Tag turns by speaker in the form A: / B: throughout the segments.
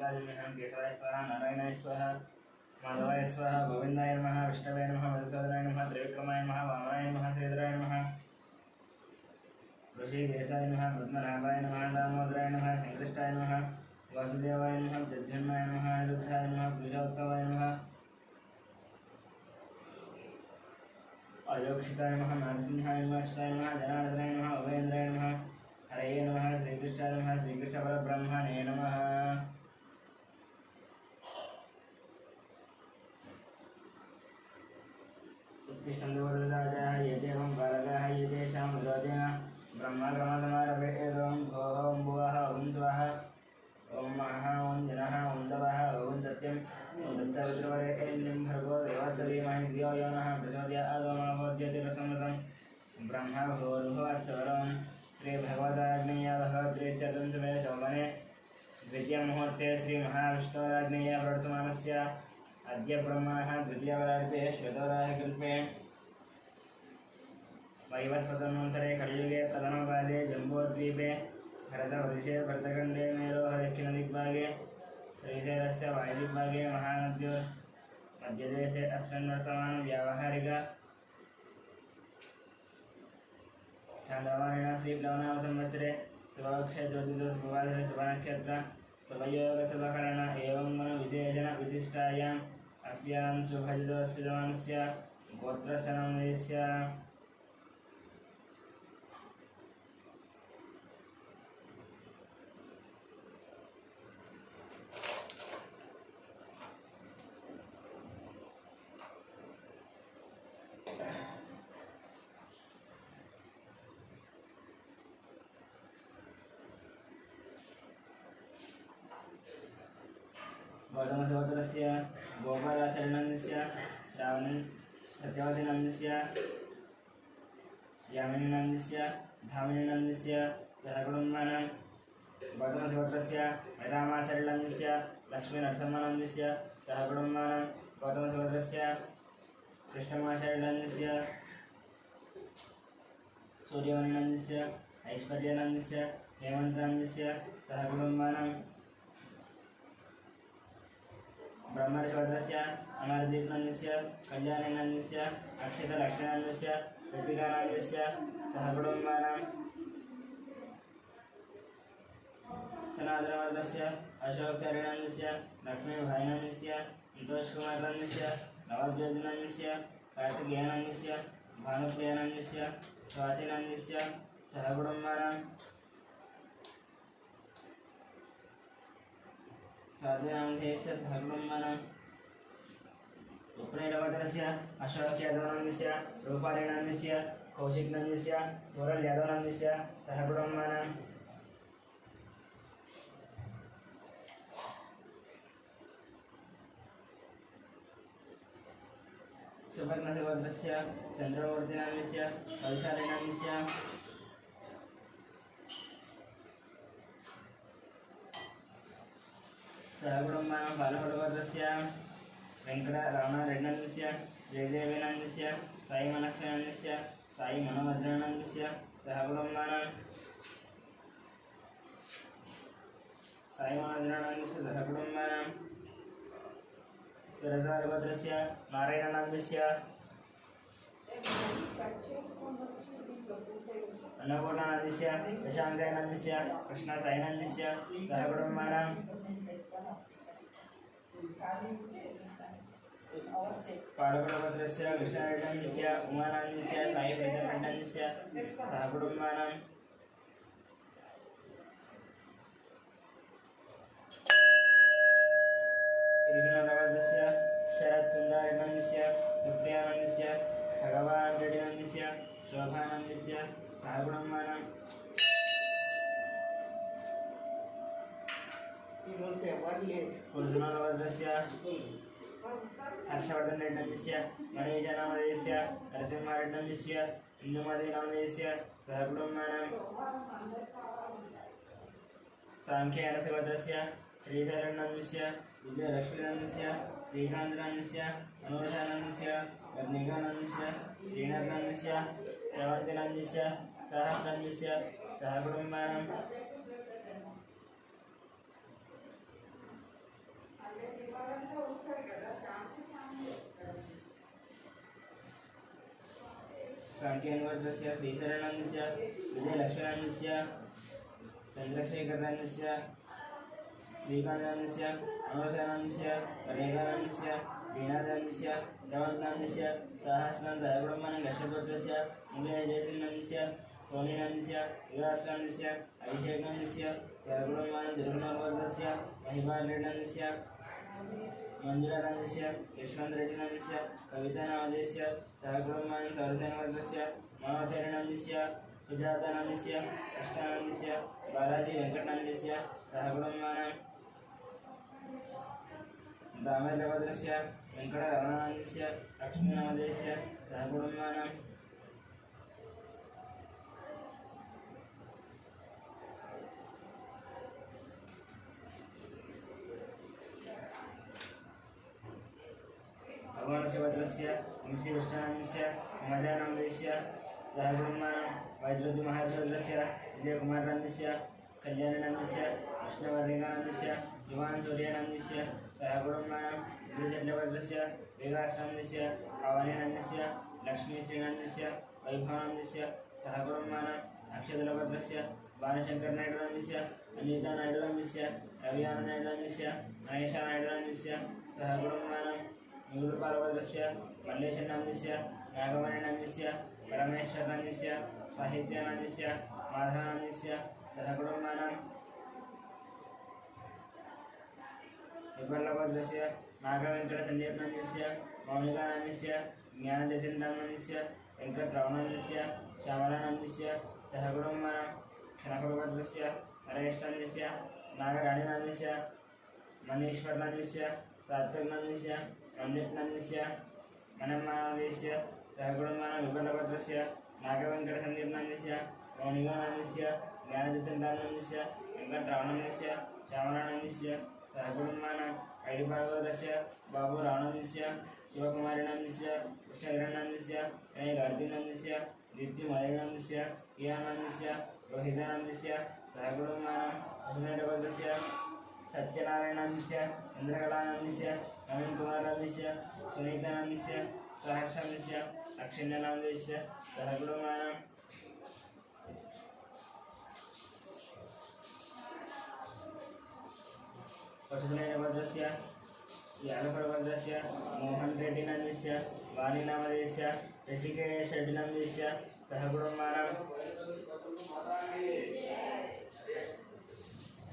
A: गोविन्दाय केशवाय स्वाहा नारायणाय स्वाहा माधवाय स्वाहा गोविन्दाय नमः विष्णवे नमः मधुसूदनाय नमः त्रिविक्रमाय नमः वामनाय नमः श्रीधराय नमः ऋषिकेशाय नमः पद्मनाभाय नमः दामोदराय नमः संकृष्टाय नमः वासुदेवाय नमः प्रद्युम्नाय नमः अनिरुद्धाय नमः पुरुषोत्तमाय नमः अयोक्षिताय नमः नारसिंहाय नमः अच्युताय नमः जनार्दनाय नमः उपेन्द्राय नमः हरये नमः श्रीकृष्णाय नमः श्रीकृष्णपरब्रह्मणे नमः उत्तिष्ठन्तुर्दाजाः ये देवं बालकाः ये तेषां विरोधेन ब्रह्मक्रमसमारभे एवं गोः भुवः ॐ स्वाहा ॐ महः ॐ जनः ॐ दवः ॐ सत्यं ॐ दत्सविष्णुवरेण्यं भर्गो देवस्य धीमहि धियो यो नः प्रचोदयात् ज्योतिरसमृतं ब्रह्म भूर्भुवस्वरं श्रीभगवदाग्नेय भगवद्रे चतुर्दशमे शोभने द्वितीयमुहूर्ते श्रीमहाविष्णोराग्नेय प्रवर्तमानस्य अद्य ब्रह्मणः द्वितीयवरार्थे श्वेतवराहकल्पे वैवस्वतमन्तरे कलियुगे प्रथमकाले जम्बूद्वीपे भरतवर्षे भरतखण्डे मेरोः दक्षिणदिग्भागे श्रीशैलस्य वायुदिग्भागे महानद्योर्मध्यदेशे अस्मिन् वर्तमानं व्यावहारिक चान्द्रमानेन श्रीप्लवनाम संवत्सरे शुभपक्षे शुभतिथौ शुभवासरे शुभनक्षत्र शुभयोगशुभकरण एवं मनोविशेषण विशिष्टायाम् अस्यां शुभजितस्य जवानस्य गोत्रस्य नामधेयस्य गौतमसहोदरस्य गोपालाचार्यनन्दस्य श्रावण सत्यवतीनन्दस्य यामिनीनन्दस्य धामिनीनन्दस्य सहकुटुम्बानां गौतमसहोदरस्य रामाचार्यनन्दस्य लक्ष्मीनरसिंहानन्दस्य सहकुटुम्बानां गौतमसहोदरस्य कृष्णमाचार्यनन्दस्य सूर्यवनीनन्दस्य ऐश्वर्यानन्दस्य हेमन्तनन्दस्य सहकुटुम्बानां ब्रह्मर्षिवदस्य अमरदीपनन्दस्य कल्याणीनन्दस्य अक्षितलक्ष्मीनन्दस्य ऋतिकानन्दस्य सहकुटुम्बानां सनातनवर्धस्य अशोकचार्यनन्दस्य लक्ष्मीभाईनन्दस्य संतोषकुमारनन्दस्य नवज्योतिनन्दस्य कार्तिकेयनन्दस्य भानुप्रियानन्दस्य स्वातिनन्दस्य सहकुटुम्बानां साधुनामधेयस्य सहकुटुम्बानां उपनयनवर्धनस्य अशोकयादवनन्दस्य रूपालीनन्दस्य कौशिकनन्दस्य मुरलयादवनन्दस्य सहकुटुम्बानां सुवर्णवर्धनस्य चन्द्रमूर्तिनन्दस्य वैशालीनन्दस्य सहकुटुम्बानां बालभटवर्धस्य वेङ्कटरमणरेड्डनन्दस्य जयदेवीनन्दस्य साईमनक्षनन्दस्य साईमनोवज्रनन्दस्य सहकुटुम्बानां साईमनोवज्रनन्दस्य सहकुटुम्बानां तुरदारभद्रस्य नारायणानन्दस्य अन्नपूर्णानन्दस्य यशाङ्कानन्दस्य कृष्णसाईनन्दस्य सहकुटुम्बानां पालकुटभद्रस्य कृष्णरेड्डनन्दस्य उमानन्दस्य साईप्रज्ञरेड्डनन्दस्य सहकुटुम्बानां गिरिनाथवर्धस्य शरत्चन्द्ररेड्डनन्दस्य सुप्रियानन्दस्य भगवान् रेड्डिनन्दस्य शोभानन्दस्य सहकुटुम्बानां कुलजुनाथवर्धस्य हर्षवर्धनरेड्डनन्दस्य मणिजनामधेयस्य नरसिंहरेड्डनन्दस्य इन्दुमतीनामधेयस्य सहकुटुम्बानां सांख्यनरसिंहवर्धनस्य श्रीशैलनन्दस्य विजयलक्ष्मीनन्दस्य श्रीकान्तनन्दस्य अनुराधानन्दस्य रत्निकानन्दस्य श्रीनाथनन्दस्य श्रवन्तिनन्दस्य सहस्रनन्दस्य सहकुटुम्बानां कांकेन्वर्तस्य श्रीधरानन्दस्य विजयलक्ष्मणानन्दस्य चन्द्रशेखरानन्दस्य श्रीकान्तानन्दस्य मनोजानन्दस्य रेखानन्दस्य वीणानन्दस्य रवणानन्दस्य सहस्रानन्दस्य ब्रह्मणं गच्छपुत्रस्य मुनिजयसिंहनन्दस्य सोनीनन्दस्य विलासनन्दस्य अभिषेकानन्दस्य सर्वब्रह्माणं दुर्गुणवर्धस्य महिमानन्दस्य मंजुलानन्दस्य यशवन्तरेड्डिनन्दस्य कवितानामदेस्य सहब्रह्माणं सर्वधनवर्धस्य मनोचरणनन्दस्य सुजातानन्दस्य कृष्णानन्दस्य बालाजी वेङ्कटनन्दस्य सहब्रह्माणं दामोदरभद्रस्य वेङ्कटरमणानन्दस्य लक्ष्मीनामदेस्य सहब्रह्माणं भगवानशिवद्रस्य वंशीकृष्णानन्दस्य मजानन्दस्य सहब्रह्माणं वैद्युतिमहाशिवद्रस्य विजयकुमारानन्दस्य कल्याणानन्दस्य कृष्णवर्णिकानन्दस्य युवान् सूर्यानन्दस्य सहब्रह्माणं विजयचन्द्रभद्रस्य विकासानन्दस्य पावनानन्दस्य लक्ष्मीश्रीनन्दस्य वैभवानन्दस्य सहब्रह्माणं अक्षतलभद्रस्य बालशङ्करनायडुनन्दस्य अनितानायडुनन्दस्य रवियाननायडुनन्दस्य महेशानायडुनन्दस्य सहब्रह्माणं निगुलपालभद्रस्य मल्लेशनन्दस्य नागमणिनन्दस्य परमेश्वरनन्दस्य साहित्यानन्दस्य माधवानन्दस्य सहकुटुम्बानां विपल्लभद्रस्य नागवेङ्कटसञ्जीवनन्दस्य मौलिकानन्दस्य ज्ञानजतीन्द्रानन्दस्य वेङ्कटरमणस्य श्यामलानन्दस्य सहकुटुम्बानां क्षणकुलभद्रस्य नरेशनन्दस्य नागराणीनन्दस्य मनीश्वरनन्दस्य सात्विकनन्दस्य पंडितनन्दस्य मनमानन्दस्य सहकुटुम्बानां विपल्लभद्रस्य नागवेङ्कटसञ्जीवनन्दस्य मौलिकानन्दस्य ज्ञानजतीन्द्रानन्दस्य वेङ्कटरमणस्य श्यामलानन्दस्य सहकुटुम्बानां ऐडिभागवतस्य बाबूरावनन्दस्य शिवकुमारानन्दस्य कृष्णगिरनन्दस्य गणेशगार्तिनन्दस्य दीप्तिमलनन्दस्य कियानन्दस्य रोहितानन्दस्य सहकुटुम्बानां वसुदेवभद्रस्य सत्यनारायणानन्दस्य चन्द्रकलानन्दस्य नवीनकुमारानन्दस्य सुनीतानन्दस्य सहर्षानन्दस्य अक्षिण्यनानन्दस्य सहकुटुम्बानां वसुदेवभद्रस्य यादवभद्रस्य मोहन रेड्डिनन्दस्य वाणीनामदेस्य ऋषिकेशरेड्डिनन्दस्य सहकुटुम्बानां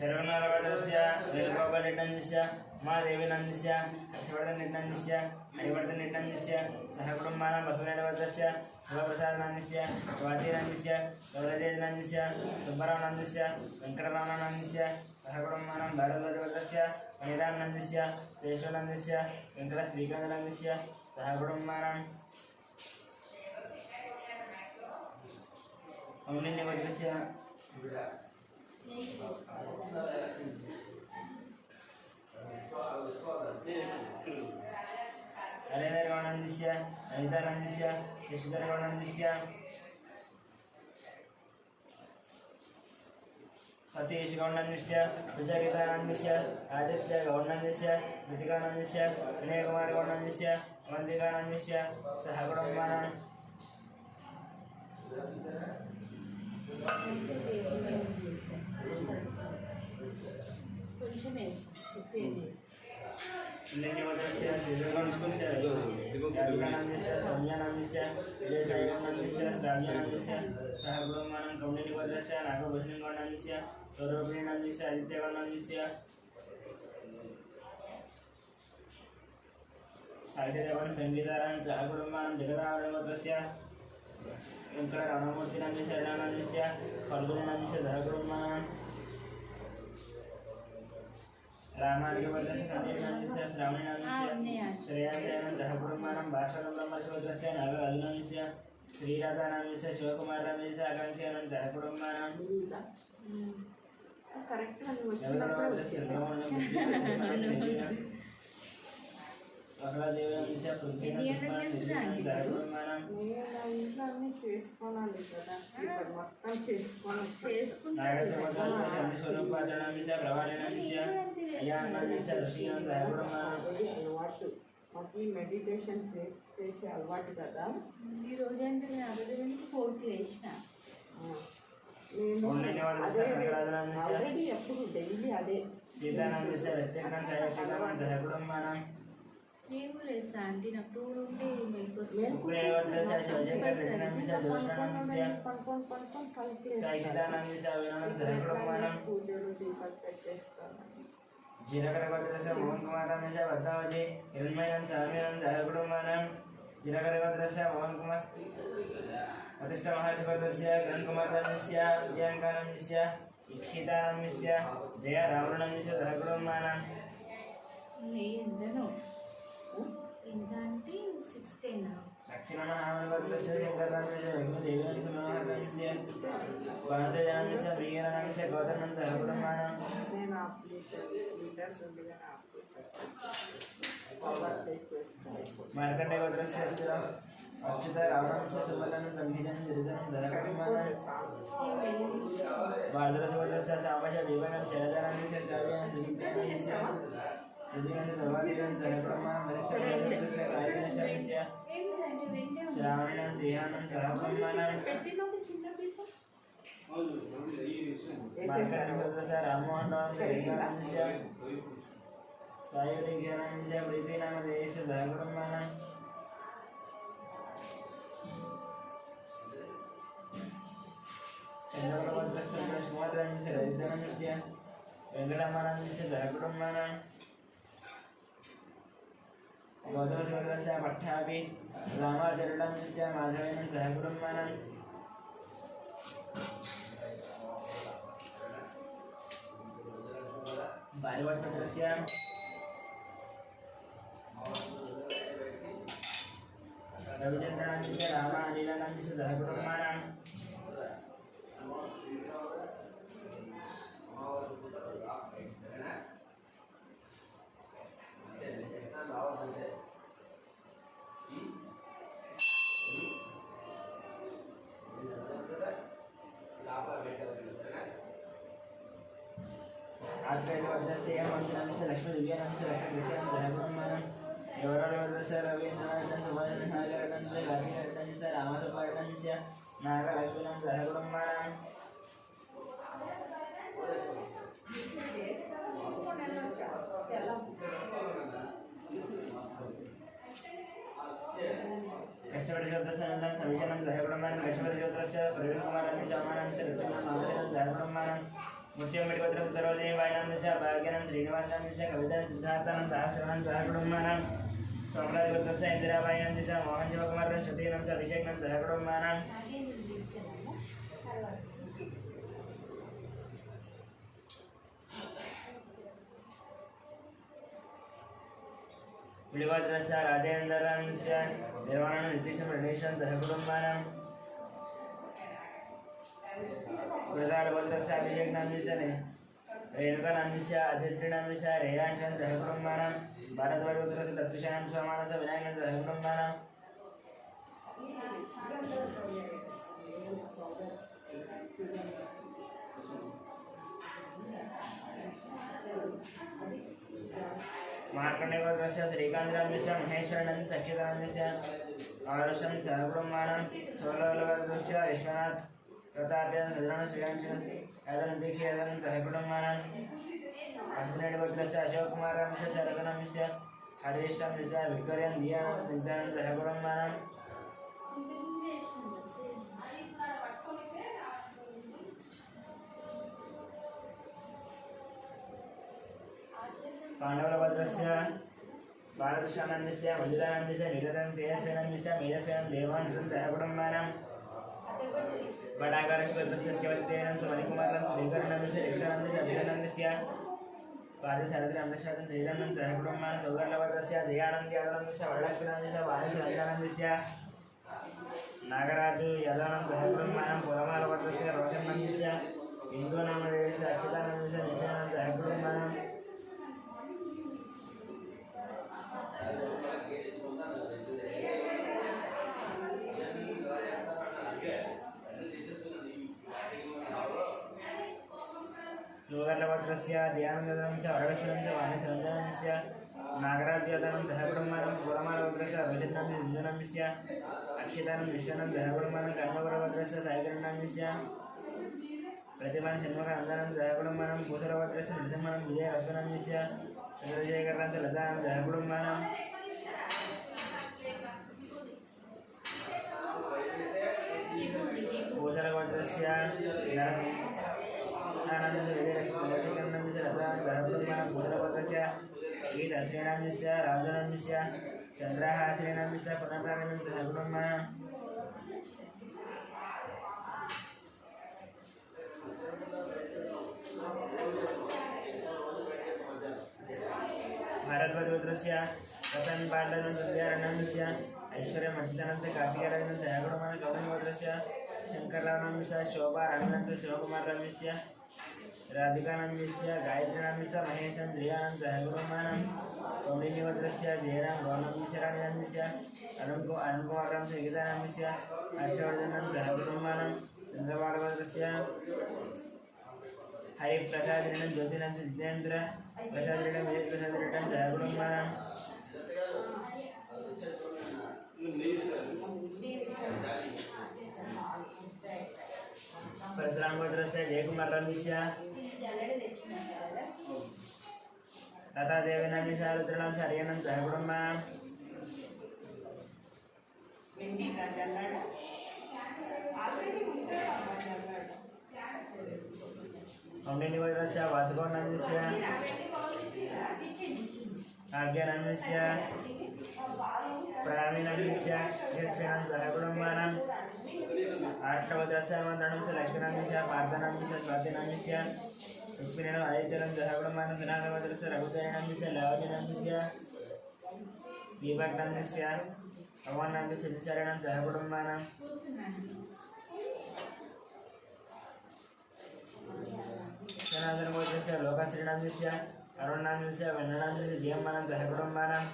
A: चरवनारभद्रस्य वेणुगोपालरेड्डिनन्दस्य महादेवीनन्दस्य हर्षवर्धनरेड्डिनन्दस्य हरिवर्धनरेड्डिनन्दस्य सहकुटुम्बानां वसुदेवभद्रस्य शिवप्रसादनन्दस्य स्वातिनन्दस्य गौरजयनन्दस्य सुब्बरावनन्दस्य वेङ्कटरमणानन्दस्य सहकुटुम्बानां भारद्वाजभद्रस्य वनितानन्दस्य केशवनन्दस्य वेङ्कटश्रीकान्तनन्दस्य सहकुटुम्बानां कौण्डिन्यभद्रस्य हरेन्द्रगौडनन्दस्य अनितानन्दस्य शशिधरगौडनन्दस्य सतीशगौडनन्दस्य विजयगीतानन्दस्य आदित्यगौडनन्दस्य कृतिकानन्दस्य विनयकुमारगौडनन्दस्य अवन्तिकानन्दस्य सहकुटुम्बानां लिंगभद्रस्य श्रीधरगौडनन्दस्य यादवानन्दस्य सौम्यानन्दस्य विजयसाईगौडनन्दस्य श्राव्यानन्दस्य सहकुटुम्बानां कौण्डिन्यभद्रस्य नागभूषणगौडनन्दस्य सौरभीनन्दस्य आदित्यगौडनन्दस्य साहित्यदेवन संगीतारां सहकुटुम्बानां जगदावरणभद्रस्य वेङ्कटरमणमूर्तिनन्दस्य शरणानन्दस्य फल्गुनन्दस्य सहकुटुम्बानां रामार्घ्यभद्रस्य संजीवनन्दस्य श्रावणीनन्दस्य श्रेयादयानन्द सहकुटुम्बानां भास्करब्रह्मशिवद्रस्य नागराजनन्दस्य श्रीराधानन्दस्य शिवकुमारानन्दस्य आकाङ्क्षानन्द सहकुटुम्बानां వరదేవనन्दस्य పృథ్వీనాథ
B: చేసుకోవాలి కదా మొత్తం చేసుకుని
A: నాగస్వరూపాచరణस्य प्रभालेनस्य अयानन्दस्य ऋषियान् सहकुटुम्बानां
B: మాకు ఈ మెడిటేషన్ చేసే అలవాటు కదా.
C: ఈ రోజు అంటే నేను అరవై 4కి లేచిన.
B: నేను
A: Online వాళ్ళు
B: అదే
A: చేస్తారు, అక్కడ అదే
B: ఆల్రెడీ ఎప్పుడు డైలీ అదే
C: నేను లేసా ఆంటీ నాకు 2 ఉంటే మీకు
B: నేను
A: శివశంకర్
B: పడుకొని పలికి పూజలు దీపాలు పెట్టేస్తాను.
A: జీలకర్ర గోత్రస్య మోహన్ కుమార్ రమేశ భద్రావతి హిరణ్మయం సామీరం జయకుడుమానం జీలకర్ర గోత్రస్య మోహన్ కుమార్ వతిష్ఠ మహర్షి గోత్రస్య కిరణ్ కుమార్ రమేశ్య విజయాంకానమిస్య ఇక్షితానమిస్య జయ రావణమిస్య జయకుడుమానం
C: ఎంతను ఎంత అంటే 16
A: దక్షిణ మహామని గోత్రస్య శంకర్ రమేశ దేవేంద్ర మహారమేశ్య భారతజనమిస్య ప్రియరణమిస్య గోత్రం జయకుడుమానం
B: నేను హాఫ్ లీటర్స్ ఉంది కానీ హాఫ్ తెచ్చేస్తాను.
A: మార్కండే గోత్రస్య అచ్యుత రావణంస్య సుమలను సంగీతం గిరిజనం జయకుడుమానం భారతరస గోత్రస్య సామశ దీపనం శరదనమిస్య శ్రావ్యం దివ్యానమిస్య శ్రుతిగంధ ప్రవాదిగం జయకుడుమానం వరిష్ఠ గోత్రస్య కార్యనిశమిస్య శ్రావణం శ్రీహానం జయకుడుమానం మార్కండే గోత్రస్య రామ్మోహన్ రావు శ్రీకానమిస్య సాయుడి జ్ఞానమిస్య ప్రీతినామ దేశ జయకుడుమానం చంద్రప్రభస్య సుమాత్రమిస్య రజితనమిస్య వెంకటమానమిస్య జయకుడుమానం గౌతమశోధరస్య పట్టాభి రామాచరణమిస్య మాధవేనం జయకుడుమానం భార్యవత్పత్రస్య రవిచంద్రనామిస్య రామ అనిలనామిస్య జయకుడుమానం ఆత్రేయవర్ధస్య మంత్రనామిస్య లక్ష్మీ దివ్యానామిస్య లక్ష్మీవిద్యానం జయకుడుమానం ఎవరవర్ధస్య రవీంద్రనాథం సువర్ణసాగరకంస్య లక్ష్మీరటంస్య రామసుపరటంస్య నాగలక్ష్మీనం జయకుడుమానం కష్టపడి జ్యోతిషం సవిశనం జయకుడుమానం కష్టపడి జ్యోతిష ప్రవీణ్ కుమారాన్ని చౌమానాన్ని ఋతుమానం మాధవనం జయకుడుమానం ముత్యం మెడిగోత్ర ఉత్తరోదయ వాయనాంశ భాగ్యనం శ్రీనివాసాంశ కవితం సిద్ధార్థనం సహస్రనం జయకుడుమానం సోమరాజ గోత్రస్య ఇందిరాబాయినంశ మోహన్ శివకుమార్ శృతీనం అభిషేకం జయకుడుమానం విడిగోత్రస్య రాజేంద్రాంశ నిర్వాణం నిర్దేశం ప్రదేశం జయకుడుమానం ప్రధానగోత్రస్య అభిషేకనాంశ రేణుకానాంశ అధిత్రినాంశ రేయాంశం జయకుడుమానం భారద్వాజగోత్రస్య దత్తుషాం స్వమానస వినాయకం జయకుడుమానం మార్కండే గోత్రస్య శ్రీకాంతనాంశ మహేశ్వరనంద సఖ్యతాంశ ఆరుషం జయకుడుమానం సోలగోత్రస్య విశ్వనాథ్ ప్రతాప్యం నిద్రణ శ్రీయాంశం యాదనం దీక్ష యాదనం జయకుడుమానం అశ్వినేడి గోత్రస్య అశోక్ కుమార్ అంశ శరదనంశ హరీషం నిశ విక్టోరియన్ దియానం స్నిగ్ధానం జయకుడుమానం పాండవుల భద్రస్య బాలకృష్ణానందస్య మంజులానందస్య నిరతం తేజస్వేనందస్య మేధస్వేనం దేవానందం జయకుడుమానం బడాకారస్య సత్యవతేనం మణికుమారం శ్రీకరణందస్య రిక్షానందస్య అభినందస్య పాది శరది అంధశాతం శ్రీరంగం జయకుడుమానం సౌగర్ల భద్రస్య జయానంద యాదనందస్య వరలక్ష్మీనందస్య వాణిశ్వ రంజానందస్య నాగరాజు యదానం జయకుడుమానం పురమాల భద్రస్య రోషన్నందస్య ఇందూనామదేశ అచ్యుతానందస్య నిశానం జయకుడుమానం శివగర్ల భద్రస్య गोत्रस्य ध्यानन्दनं च वरलक्ष्मणं च वाणिसरञ्जनस्य नागराज्यदानं दहब्रह्माणं पुरमालगोत्रस्य अभिजिन्नं सिञ्जनस्य अक्षितानं विश्वनं दहब्रह्माणं कर्मवरगोत्रस्य सायकरणस्य प्रतिमान षण्मुखानन्दनं दहब्रह्माणं भूसरगोत्रस्य नृसिंहनं विजयरश्वनस्य चन्द्रजयकर्णं च लतानं दहब्रह्माणं भूसरगोत्रस्य आनन्दस्य विजयरश्वनस्य लतानं दहब्रह्माणं भूसरगोत्रस्य गीतश्रीणाम्यस्य राजनाम्यस्य चन्द्राः श्रीणाम्यस्य पुनर्नामिनं दहब्रह्माणं भारद्वाजगोत्रस्य रतन पाण्डवनं विद्यारण्यस्य ऐश्वर्यमर्जितनस्य कार्तिकेयनस्य जयगुणमान गौतमगोत्रस्य शङ्कररामस्य शोभा रामनस्य शिवकुमाररामस्य राधिकानन्दस्य गायत्रीनामस्य महेशं श्रियानं जयगुणमानं कौण्डिन्यगोत्रस्य जयराम गौतमशराणस्य अरुणकुमाररामस्य गीतानामस्य हर्षवर्धनं जयगुणमानं चन्द्रबालगोत्रस्य हरिप्रसादनं ज्योतिनं जितेन्द्र प्रसादनं विजयप्रसादनं जयगुणमानं परशुराम गोत्रस्य जयकुमाररामस्य लतादेवीनामस्य रुद्रनामस्य हरियाणं जयगुणमानं कौण्डिन्यगोत्रस्य वासुगौनामस्य आज्ञानामस्य प्राणिनामस्य यश्विनं जयगुणमानं आष्टवदस्य मन्त्रणस्य लक्ष्मणामस्य पार्थनामस्य स्वातिनामस्य रुक्मिणीनं आदित्यनं जयगुणमानं विनायकगोत्रस्य रघुदयनामस्य लावण्यनामस्य दीपकनामस्य भगवान्नामस्य विचारणं जयगुणमानं सनातनगोत्रस्य लोकश्रीनामस्य अरुणनामस्य वन्यनामस्य जीवमानं जयगुणमानं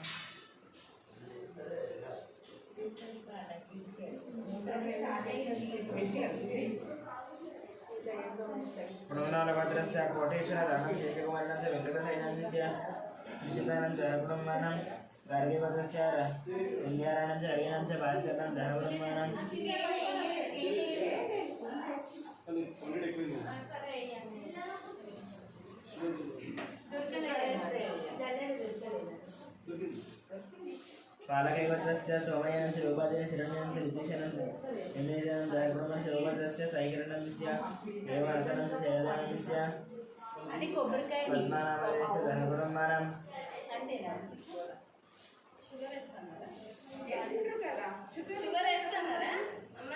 A: पुनर्नालगोत्रस्य कोटेश्वर रामशेषकुमारनामस्य वेङ्कटसैनामस्य निशितानं जयगुणमानं गार्गीगोत्रस्य विद्यारायणस्य हरियाणस्य भास्करनं जयगुणमानं पालकैवत्रस्य सोमयानस्य रूपादेन शिरण्यनस्य विदिशनस्य निमेशनं जयगुणस्य रूपत्रस्य साईकरणस्य देवार्चनस्य शैलदानस्य पद्मनाभस्य जयगुणमानं
C: షుగర్ వేస్తున్నారా అమ్మ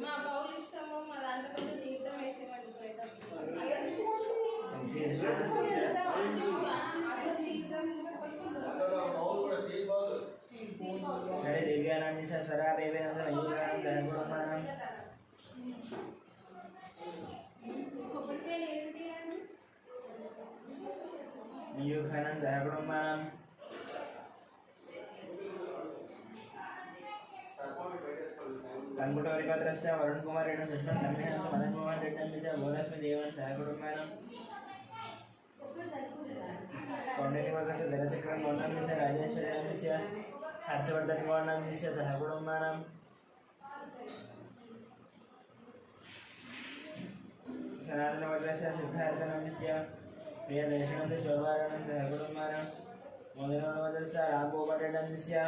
C: మా బౌల్ ఇస్తాము మా దాంట్లో కొంచెం తీర్థం వేసేవాడి
A: दिव्यानंद स्वरा देवेंद्र मयूरान जयगुणमानं मयूखानं जयगुणमानं कंकुटोरिकत्रस्य वरुण कुमारेण सुष्ठं धर्मेण मदन मोहन रेड्डस्य भुवनलक्ष्मी देवन जयगुणमानं कौण्डिन्यगोत्रस्य धनचक्रं गौतमस्य राजेश्वरीनामस्य हर्षवर्धन गौतमस्य जयगुणमानं सनातनगोत्रस्य सिद्धार्थनामस्य प्रियदर्शनस्य चौर्वारणं जयगुणमानं मोदिनगोत्रस्य रामगोपालरेड्डस्य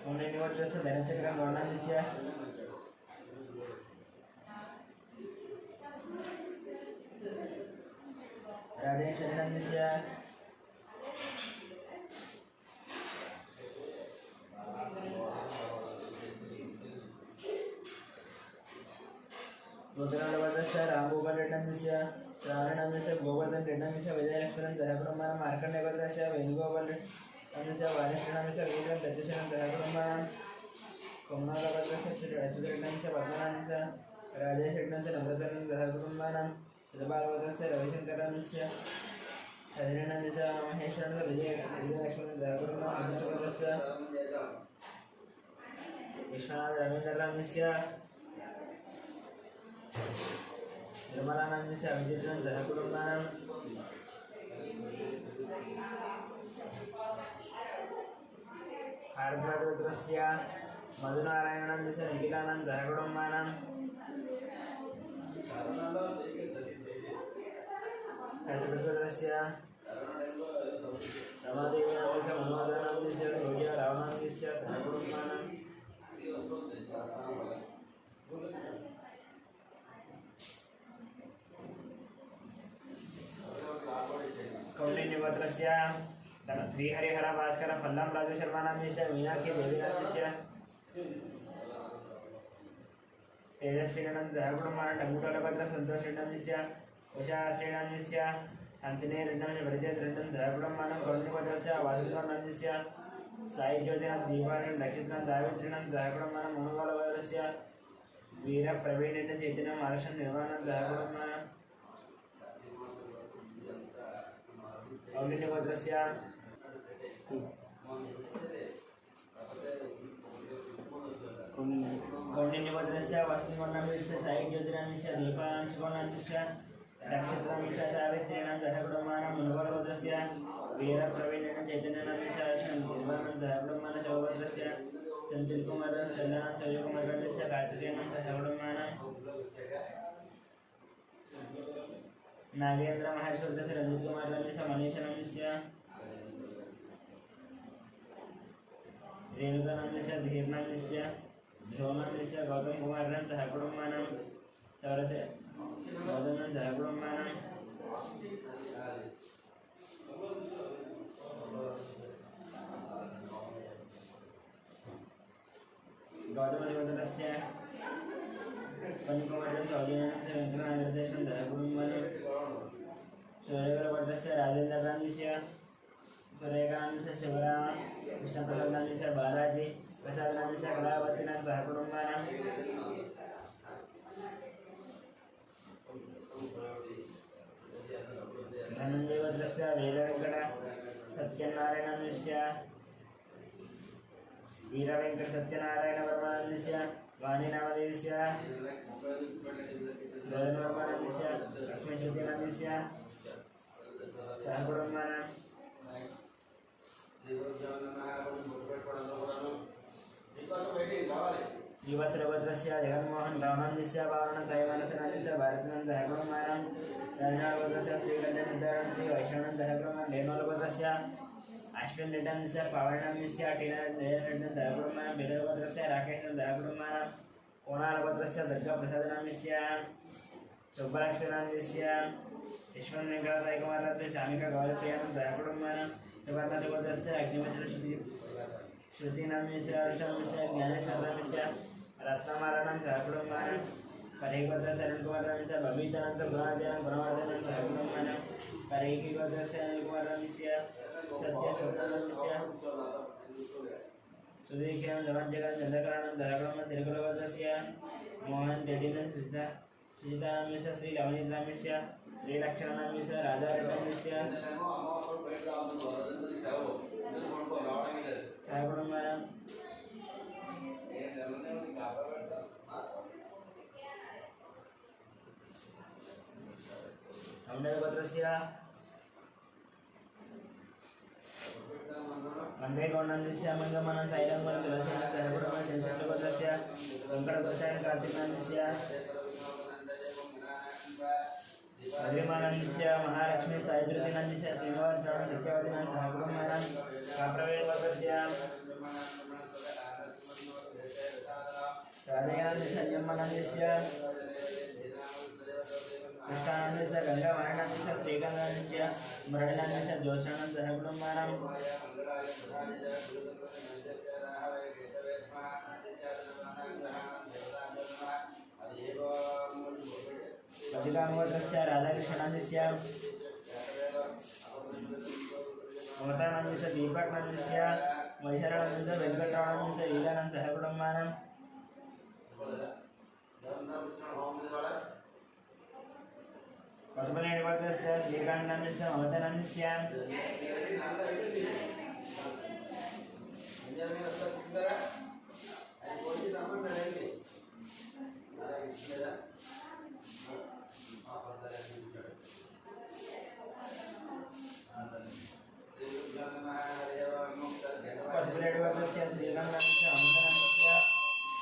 A: कौण्डिन्यगोत्रस्य धनचक्रं गौतमस्य राजेश्वरीनामस्य गोत्रनलवदस्य रामगोपालरेड्डस्य श्रावणस्य गोवर्धनरेड्डस्य विजयलक्ष्मणं दयाब्रह्मणं मार्कण्डेयगोत्रस्य वेणुगोपालरेड्डस्य वाणिश्रीनामस्य वीरं दत्तशनं दयाब्रह्मणं कोमलगोत्रस्य अच्युतरेड्डस्य पद्मनाभस्य राजेशरेड्डस्य नम्रतनं दयाब्रह्मणं सुरबालगोत्रस्य रविशङ्करस्य हरिणस्य महेश्वरस्य विजयलक्ष्मणं दयाब्रह्मणं विष्णुगोत्रस्य विश्वनाथ रवीन्द्रस्य निर्मलानन्दस्य अभिजितं सहकुटुम्बानां भारद्वाजगोत्रस्य मधुनारायणस्य निखिलानां सहकुटुम्बानां कैसगोत्रस्य रमादेवीनामस्य मनोहरनामस्य सूर्य रावणामस्य सहकुटुम्बानां कौंडिन्यगोत्रस्य श्रीहरिहर भास्कर पल्लम राजू शर्मा नामस्य मीनाक्षी देवी नामस्य तेजस्वीनंद सहकुटुम्बानां टंगुटलगोत्र संतोष नामस्य उषा श्रीनामस्य अंजनेय नामस्य परिचय सहकुटुम्बानां कौंडिन्यगोत्रस्य वासुदेव नामस्य साई ज्योतिनाथ दीपावली नक्षत्रं दावित्रिनं सहकुटुम्बानां मनोबलगोत्रस्य वीर प्रवीण चैतन्य महाराष्ट्र निर्वाण सहकुटुम्बानां कौंडिन्यगोत्रस्य कौंडिन्यगोत्रस्य वासुदेवनामस्य साई ज्योतिनामस्य दीपांशुनामस्य नक्षत्रनामस्य सावित्रीनां सहकुटुम्बानां मनोबलगोत्रस्य वीर प्रवीण चैतन्य नामस्य निर्वाण सहकुटुम्बानां शोभगोत्रस्य संतिल कुमार चंदन चौकुमार कार्तिकेयन सहकुटुम्बानां नागेंद्र महेश्वर रंजित कुमार मनीष नामस्य रेणुका नामस्य धीर नामस्य ध्रुव नामस्य गौतम कुमार सहकुटुम्बानां चौरसे गौतम सहकुटुम्बानां गौतमगोत्रस्य पंचकुमार चौधरी वेंकटनाथस्य सहकुटुम्बानां सूर्यगोत्रस्य राजेन्द्रनामस्य सूर्यकान्तस्य शिवराम कृष्णप्रसाद नामस्य बालाजी प्रसाद नामस्य कलावतीनां सहकुटुम्बानां धनञ्जयगोत्रस्य वीरवेंकट सत्यनारायणस्य वीरवेंकट सत्यनारायण वर्मानस्य वाणीनामदेवस्य वर्मानस्य लक्ष्मीश्रुतिनामस्य सहकुटुम्बानां युवत्रगोत्रस्य जगन्मोहन रावणस्य वारणसायवनसनामस्य भारतनंद सहकुटुम्बानां राजनागोत्रस्य श्रीकण्ठनिधारणस्य वैष्णवनंद सहकुटुम्बानां लेनोलगोत्रस्य अश्विन रेड्डस्य पावननामस्य टीना रेड्डन सहकुटुम्बानां बेलगोत्रस्य राकेशन सहकुटुम्बानां कोणालगोत्रस्य दुर्गाप्रसादनामस्य सुब्बलक्ष्मीनामस्य यशवंत वेंकटरायकुमारस्य शामिका गौरप्रियानं सहकुटुम्बानां सुवर्णगोत्रस्य अग्निमित्र श्रुतिनामस्य अर्षनामस्य ज्ञानेश्वरनामस्य रत्नमालानां सहकुटुम्बानां परेगोत्रस्य अरुणकुमारनामस्य बबीतानां गुणार्जनं गुणवर्धनं सहकुटुम्बानां परेगोत्रस्य अनिलकुमारनामस्य सत्यस्वप्ननामस्य सुदीक्षानं धनञ्जयं चन्द्रकरानं सहकुटुम्बानां तिरुकुलगोत्रस्य मोहन रेड्डिनं सुजितानामस्य श्रीलवणीनामस्य श्रीलक्ष्मणनामस्य राजारेड्डस्य सहकुटुम्बानां कौण्डिन्यगोत्रस्य वन्देगौण्डस्य मंगमनं तैलंगनं तुलसीनं सहकुटुम्बानां चन्द्रगोत्रस्य वेंकटप्रसाद कार्तिकनामस्य अभिमानस्य महालक्ष्मी सायित्रीनामस्य श्रीनिवास श्रवण सत्यवतीनां सहकुटुम्बानां काप्रवेगोत्रस्य राधयानस्य संयमनामस्य कृष्णानन्दस्य गंगामहानामस्य श्रीगंगानन्दस्य मृडनामस्य जोषानं सहकुटुम्बानां गोत्रस्य राधाकृष्णनन्दस्य ममतानन्दस्य दीपकनन्दस्य मैशरणनन्दस्य वेङ्कटरमणस्य लीलानन्द सहकुटुम्बानां पशुपतिनारायण गोत्रस्य श्रीकान्तनन्दस्य ममतानन्दस्य पशुपतिनारायण श्रीकान्तनन्दस्य ममतानन्दस्य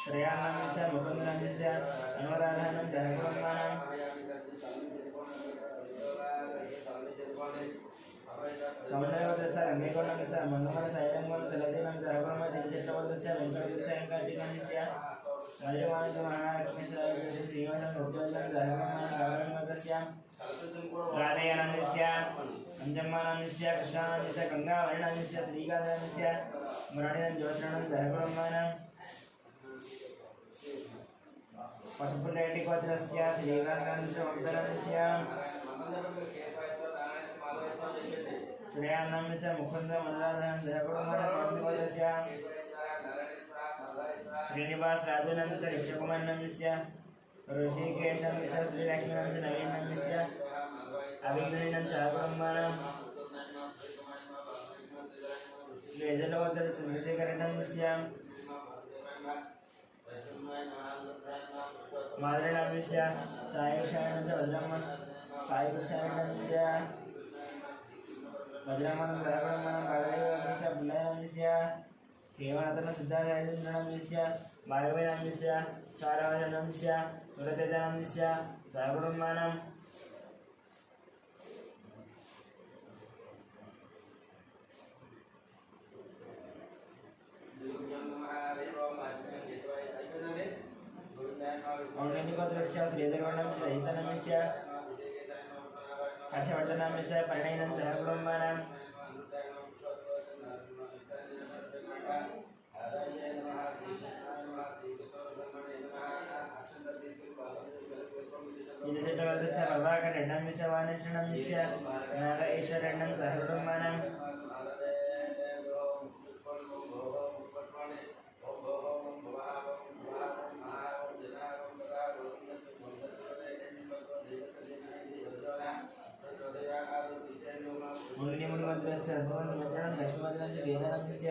A: श्रेयानन्दस्य मुकुन्दनन्दस्य अनुराधानन्दस्य सहकुटुम्बानां कमलदेवस्य रंगेकोनस्य मंगमन सायरंगम तलदेवन सहकुटुंब दिनचित्रवदस्य वेंकटतीर्थंकादिनस्य मल्लिवाणिज्य महालक्ष्मीश्वराय श्रीनिवासन उद्योगं सहकुटुंबानां गावनमदस्य राधेयानन्दस्य अंजम्मानन्दस्य कृष्णानन्दस्य गंगावर्णनन्दस्य श्रीकान्तनन्दस्य मुरारिनन्दस्य ज्योत्सनन्दस्य सहकुटुंबानां पशुपतिनारायण गोत्रस्य श्रीकान्तनन्दस्य ममतानन्दस्य श्रेयानन्दस्य मुकुन्द मनोहरनन्दस्य सहकुटुम्बानां श्रीनिवास राजनन्दस्य ऋषिकुमारनन्दस्य ऋषिकेशनन्दस्य श्रीलक्ष्मीनन्दस्य नवीननन्दस्य अभिज्ञानन्दस्य सहकुटुम्बानां श्रीजलवदस्य चन्द्रशेखरनन्दस्य माधुरीनन्दस्य साईकृष्णानन्दस्य साईकृष्णानन्दस्य वज्रमानं सहकुटुम्बानां बालदेवस्य बुल्लनन्दस्य हेमरत्न सिद्धार्थनन्दस्य भार्गवीनन्दस्य चारवासनन्दस्य सुरतेजानन्दस्य सहकुटुम्बानां और्णिकोत्रस्य श्रीधरवर्णस्य सहितनन्दस्य हर्षवर्धनस्य परिणयनन्दस्य सहकुटुम्बानां दिनचित्रवदस्य प्रभाकरनन्दस्य वाणीश्रीनन्दस्य नागेश्वरनन्दस्य सहकुटुम्बानां मुनिमुनिवद्रस्य हर्षवर्धनस्य लक्ष्मीवर्धनस्य वेदानन्दस्य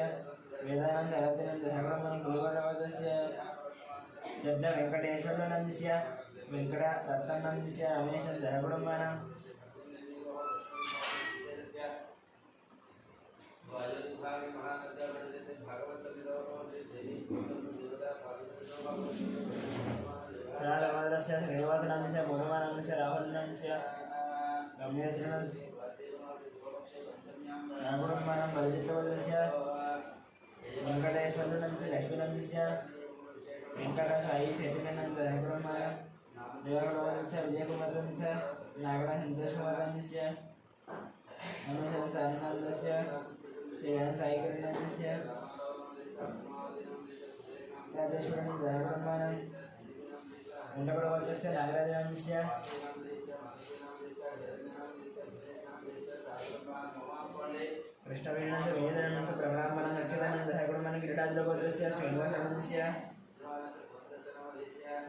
A: वेदानन्द आराध्यनन्दस्य सहकुटुम्बानां कुलगुरुवद्रस्य जड्ड वेङ्कटेश्वरनन्दस्य वेङ्कटरत्नन्दस्य रमेशस्य सहकुटुम्बानां श्रीनिवासनन्दस्य श्रीनिवासनन्दस्य भगवानन्दस्य राहुलनन्दस्य रमेशनन्दस्य सहकुटुम्बानां बलचित्रवदस्य वेङ्कटेश्वरनन्दस्य लक्ष्मीनन्दस्य वेङ्कटसाई चैतन्यानन्दस्य सहकुटुम्बानां देवगौडस्य विजयकुमारनन्दस्य नागड़ा संतोषकुमारनन्दस्य अनुशंस आनन्दस्य श्रीवेणु साईकरणन्दस्य राजेश्वरनन्दस्य सहकुटुम्बानां वेङ्कटप्रभुवस्य नागराजनन्दस्य कृष्णवेणस्य विजयनन्दस्य प्रभलाम्बनं नक्षत्रानन्दस्य सहकुटुम्बानां किरीटाचलगोत्रस्य श्रीनिवासनन्दस्य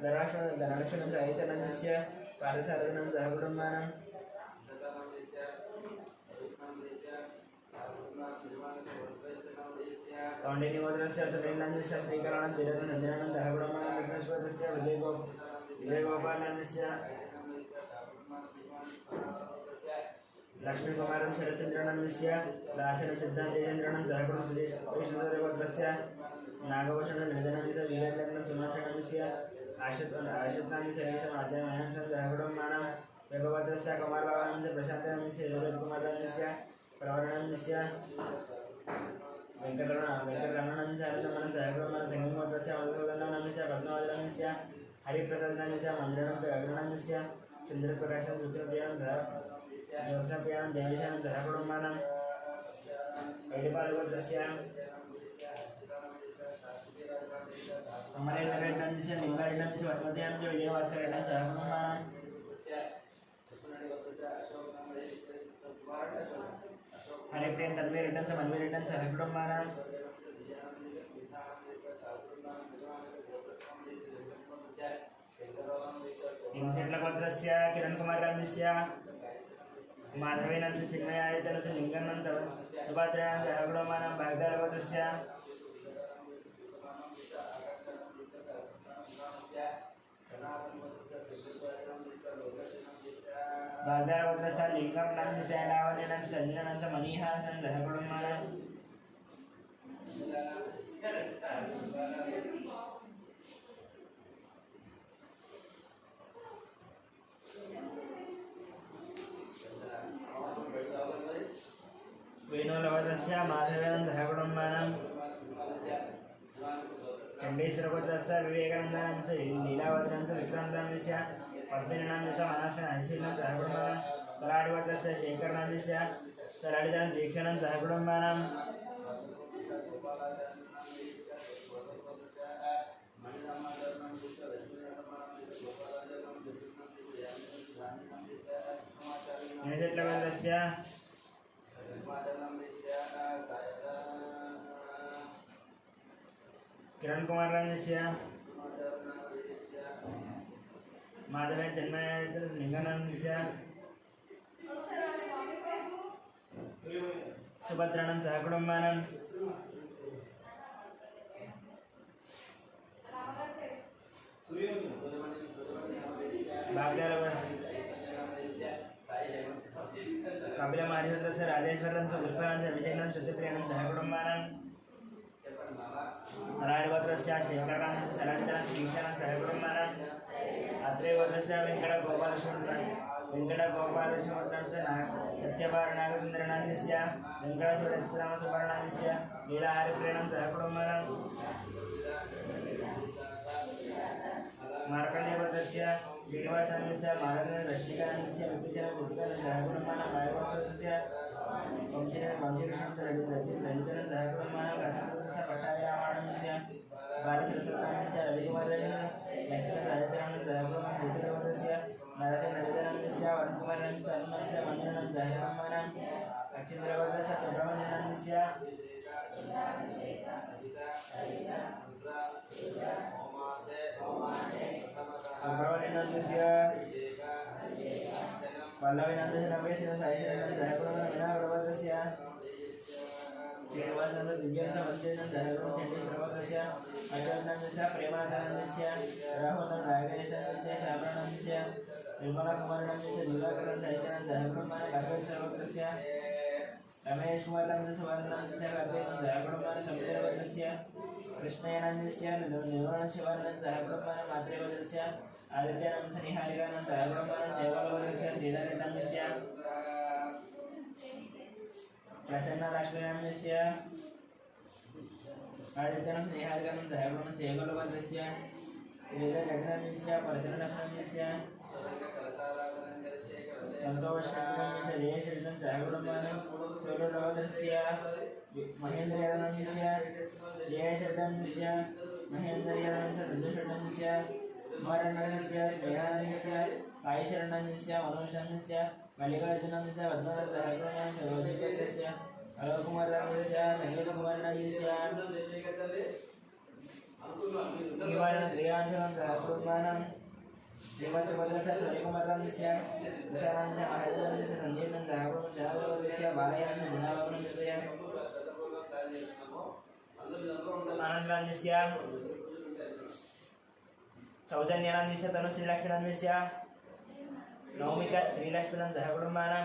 A: धनाक्षरनन्दस्य अहितनन्दस्य पार्थसारथनन्दस्य सहकुटुम्बानां कौण्डिन्यगोत्रस्य सुनीलनन्दस्य श्रीकरानन्दस्य धीरनन्दस्य सहकुटुम्बानां विघ्नेश्वरस्य विजयगोपालनन्दस्य लक्ष्मीकुमारं शरचन्द्रनन्दस्य दाशरसिद्धान्तेन्द्रनन्दस्य सहकुटुम्बस्य नागभूषणनिधनन्दस्य वीरलग्नं सुमर्षणस्य आशुतानन्दस्य आद्यमहंसं सहकुटुम्बानां भगवतस्य कुमारबाबानन्दस्य प्रशान्तनन्दस्य योगकुमारनन्दस्य प्रवरणनन्दस्य वेङ्कटरमणनन्दस्य अनन्तमनं सहकुटुम्बानां संगमगोत्रस्य मधुसूदननन्दस्य पद्मवदनन्दस्य हरिप्रसादनन्दस्य मन्दिरनन्दस्य अग्रनन्दस्य चन्द्रप्रकाशं रुद्रप्रियानन्दस्य ज्योत्स्नप्रियानं देवीशानन्दस्य सहकुटुम्बानां ऐडिपालगोत्रस्य अमरेन्द्रनन्दस्य लिङ्गारेड्डस्य पद्मतीनन्दस्य विजयवासरेड्डस्य सहकुटुम्बानां हरिप्रियं तन्वीरिटं च मन्वीरिटं च हरिकुटुम्बानां हिंसेट्लगोत्रस्य किरणकुमाररामस्य माधवेनंद चिन्मयायतन च लिंगन्नंद सुभद्रायां च हरिकुटुम्बानां भाग्यलगोत्रस्य भाग्यलगोत्रस्य लिंगं नंद च लावण्यनं च संजनं च मणिहासनं च हरिकुटुम्बानां वेणुलगोत्रस्य माधवेनंद हरिकुटुम्बानां चंडेश्वरगोत्रस्य विवेकानन्दनं च लीलावतीनं च विक्रान्तनन्दस्य पद्मिनीनं च मानसनं हंसिनं च हरिकुटुम्बानां तलाडिगोत्रस्य शेखरनन्दस्य तलाडिदनं दीक्षणं च हरिकुटुम्बानां निजट्लगोत्रस्य किरण कुमार रामस्य माधवेन जन्मयायतन लिंगनस्य सुभद्रानं सह कुटुम्बानां कपिलमारिहोत्रस्य राजेश्वरं च पुष्पनं च विजयनं शुद्धिप्रियनं सह कुटुम्बानां तलाडिगोत्रस्य शेखररामस्य सलाडितनं श्रीशनं सह कुटुम्बानां अत्रेयगोत्रस्य वेङ्कटगोपालकृष्णमूर्तं च सत्यभारनागसुन्दरनाथस्य वेङ्कटेश्वरस्वामसुवर्णाथस्य लीलाहरिप्रियनं सह कुटुम्बानां मार्कण्डेयगोत्रस्य श्रीनिवासानन्दस्य माधवेन रश्मिकानन्दस्य विपिचनं कृतिकानं सह कुटुम्बानां वायुगोत्रस्य वंशीकृष्णं च रविचनं सह कुटुम्बानां काशीगोत्रस्य पट्टाभिरामानन्दस्य बालसरस्वतानन्दस्य रविकुमारेण लक्ष्मीराजतनं सह कुटुम्बानां रुचिरगोत्रस्य नरसिंहनन्दस्य वरुणकुमारनन्दस्य अरुणस्य मन्दिरनं सह कुटुम्बानां अच्युतगोत्रस्य सुब्रह्मण्यनन्दस्य सुब्रह्मण्यनन्दस्य पल्लवीनन्दस्य नवेशस्य साईशरणं सह कुटुम्बानां विनायकगोत्रस्य श्रीनिवासनन्द दिव्यस्य वंदेनं सह कुटुम्बानां चण्डीश्वरगोत्रस्य अजयनन्दस्य प्रेमानन्दस्य राहुलं रायगणेशनन्दस्य श्यामनन्दस्य निर्मलाकुमारनन्दस्य दिवाकरं सहितं सह कुटुम्बानां कर्गेश्वरगोत्रस्य रमेश कुमारनन्दस्य सुवर्णनन्दस्य कर्गेनं सह कुटुम्बानां समुद्रगोत्रस्य कृष्णयनन्दस्य निर्मलशिवानन्दस्य सह कुटुम्बानां मात्रेगोत्रस्य आदित्यानन्दस्य निहारिकानन्दस्य सह कुटुम्बानां जयगोत्रस्य श्रीधरनन्दस्य प्रसन्नलक्ष्मीनन्दस्य आदित्यानन्दस्य निहारिकानन्दस्य सह कुटुम्बानां जयगोत्रस्य श्रीधरनन्दस्य परशुरामनन्दस्य संतोषनन्दस्य जयश्रीनं सह कुटुम्बानां सोलगोत्रस्य महेन्द्रनन्दस्य जयशरणस्य महेन्द्रनन्दस्य संतोषनन्दस्य कुमारनन्दस्य स्नेहानन्दस्य साईशरणस्य मनोजनन्दस्य मल्लिकार्जुनन्दस्य पद्मनाभस्य हरिकुमारस्य रोजिगोत्रस्य अलोकुमारनन्दस्य नलिकुमारनन्दस्य हिमानन्द्रियांशनं सह कुटुम्बानां श्रीमत्सुभद्रस्य सूर्यकुमारनन्दस्य विशालानन्दस्य महादेवनन्दस्य सञ्जीवनन्दस्य जयगोत्रस्य बालयानन्दस्य दिनावनन्दस्य आनन्दनन्दस्य सौजन्यानन्दस्य तनुश्रीलक्ष्मीनन्दस्य नवमिका श्रीलक्ष्मीनन्दस्य सह कुटुम्बानां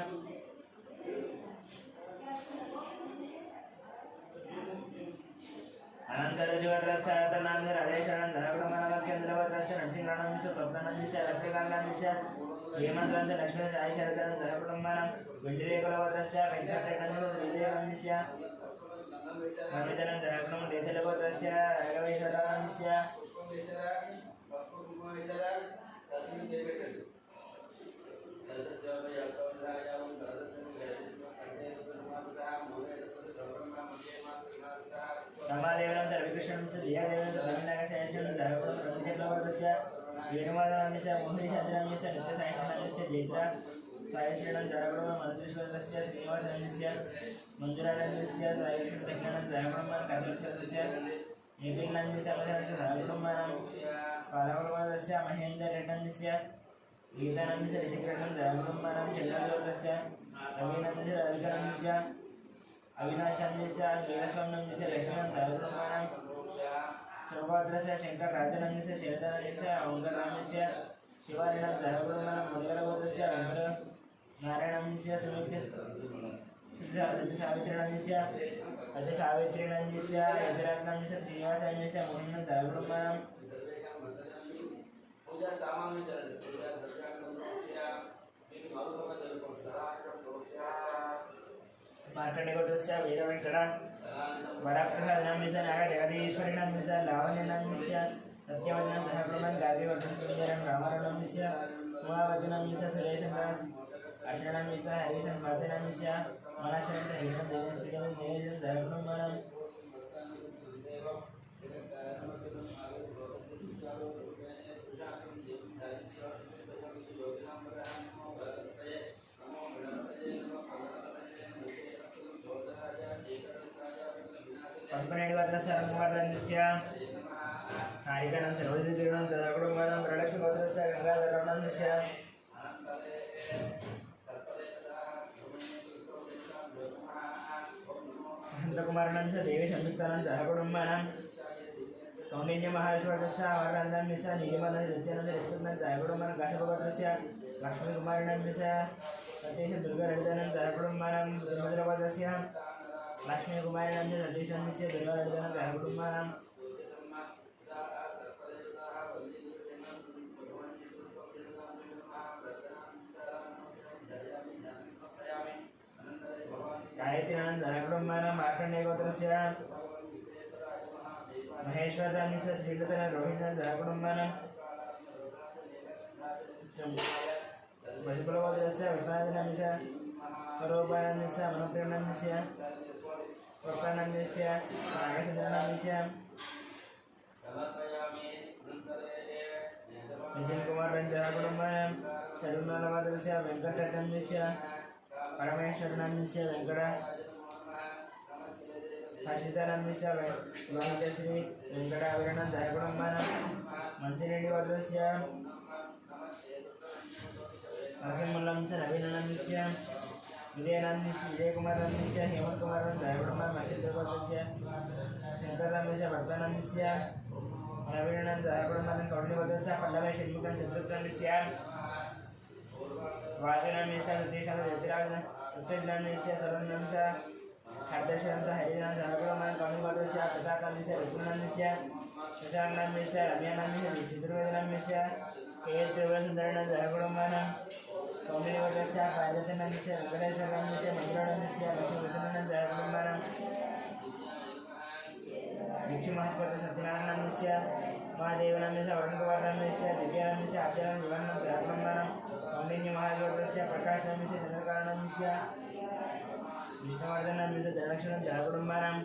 A: अनन्तरजुगोत्रस्य अनन्तनान्दस्य राजेश्वरनन्दस्य सह कुटुम्बानां केन्द्रगोत्रस्य नरसिंहनन्दस्य प्रभ्रनन्दस्य लक्ष्मीकान्तनन्दस्य हेमन्तनन्दस्य लक्ष्मीनन्दस्य साईशरदनन्दस्य सह कुटुम्बानां विण्डिरेकुलगोत्रस्य वेङ्कटनन्दस्य श्रीदेवनन्दस्य नमितनन्दस्य सह कुटुम्बानां देशलगोत्रस्य राघवेश्वरनन्दस्य रमादेवनन्दस्य रविकृष्णनन्दस्य जयादेवनन्दस्य रवीन्द्रनाथशेषनन्दस्य जयकुटुम्बानां रविचन्द्रगोत्रस्य वेणुमाधवनन्दस्य मोहिनीशान्तिनन्दस्य नित्यसाईशरणन्दस्य जैत्रा सायश्रीणं जयब्रह्म मन्त्रेश्वरस्य श्रीनिवासस्य मञ्जुरानन्दस्य सायश्रीणं दक्षिणानं जयब्रह्म काशीश्वरस्य नितिनन्दस्य जयब्रह्मणं पालवरस्य महेन्द्ररेड्डस्य गीतानन्दस्य ऋषिकरणं जयब्रह्मणं चन्द्रदेवस्य रवीनन्दस्य रविकरणस्य अविनाशानन्दस्य वीरस्वामिनन्दस्य लक्ष्मणं जयब्रह्मणं सौभद्रस्य शङ्करराजनन्दस्य शेरदानन्दस्य ओङ्कारनन्दस्य शिवारिणं जयब्रह्मणं मुद्गलगोत्रस्य वेङ्कटनारायणस्य सुमित्र सावित्रीनन्दस्य सावित्रीनन्दस्य यतिराजनन्दस्य श्रीनिवासनन्दस्य मोहनं जयब्रह्मणं मार्कण्डेयगोत्रस्य वीरवेङ्कट वरप्रसादनन्दस्य नागदेवदेश्वरीनन्दस्य लावण्यनन्दस्य सत्यवदनं जयब्रह्मणं गायत्रीवर्धनसुन्दरं रामारणन्दस्य उमावतीनन्दस्य सुरेशनन्दस्य अर्चनन्दस्य हरीशं वर्धनन्दस्य मनाशनन्दस्य हरीशं देवेश्वरीं देवेशं जयब्रह्मणं पंपनेडिगोत्रस्य रघुवर्धनस्य नारिकेलं सर्वजितिरणं जयब्रह्मणं वरलक्ष्मीगोत्रस्य गंगाधरनन्दस्य हन्तकुमारनन्दस्य देवीशन्मुक्तानं जयब्रह्मणं कौण्डिन्यमहाविश्वस्य अमरनन्दस्य नीलिमनन्दस्य नित्यानन्दस्य ऋतुनन्दस्य जयब्रह्मणं काशभगोत्रस्य लक्ष्मीकुमारनन्दस्य सतीश दुर्गारडितनं जयब्रह्मणं तिरुमधुरगोत्रस्य लक्ष्मीकुमारनन्दस्य सतीशनन्दस्य दुर्गारडितनं जयब्रह्मणं गायत्रीनन्दस्य जयब्रह्मणं मार्कण्डेयगोत्रस्य महेश्वरनन्दस्य श्रीलतन रोहिणं जयब्रह्मणं पशुकुलगोत्रस्य विश्वनाथनन्दस्य स्वरूपानन्दस्य मनोप्रियनन्दस्य स्वप्नानन्दस्य नागचन्द्रनन्दस्य नितिनकुमारं जयब्रह्मणं शरुणालगोत्रस्य वेङ्कटनन्दस्य परमेश्वरनन्दस्य वेङ्कट हर्षितानन्दस्य लोहितश्री वेङ्कटाभरणं जयब्रह्मणं मंसिरेड्डिगोत्रस्य नरसिंहमल्लंस्य नवीनानन्दस्य विजयकुमारनन्दस्य हेमन्तकुमारं जयब्रह्मणं नक्षत्रगोत्रस्य शङ्करनन्दस्य भक्तानन्दस्य नवीनं जयब्रह्मणं कौण्डिन्यगोत्रस्य पल्लवे षण्मुखं शत्रुघ्नस्य वाजनन्दस्य सतीशनन्दस्य यतिराजनन्दस्य सरनन्दस्य हर्षनन्दस्य हरिनन्दस्य जयब्रह्मणं कौण्डिन्यगोत्रस्य प्रतापनन्दस्य ऋतुनन्दस्य शशाङ्कनन्दस्य रम्यानन्दस्य सिद्धुर्वेदनन्दस्य केतुर्वसुन्दरेण जयब्रह्मणं कौण्डिन्यगोत्रस्य पार्वतीनन्दस्य वेङ्कटेश्वरनन्दस्य मधुरानन्दस्य लक्ष्मीवसनन्दस्य जयब्रह्मणं भिक्षुमहत्वस्य सत्यनारायणनन्दस्य महादेवनन्दस्य वरुणकुमारनन्दस्य दिव्यानन्दस्य आचार्यं जीवनं जयब्रह्मणं कौण्डिन्यमहागोत्रस्य प्रकाशनन्दस्य चन्द्रकारणन्दस्य विष्णुवर्धनन्दस्य धनलक्ष्मणं जयब्रह्मणं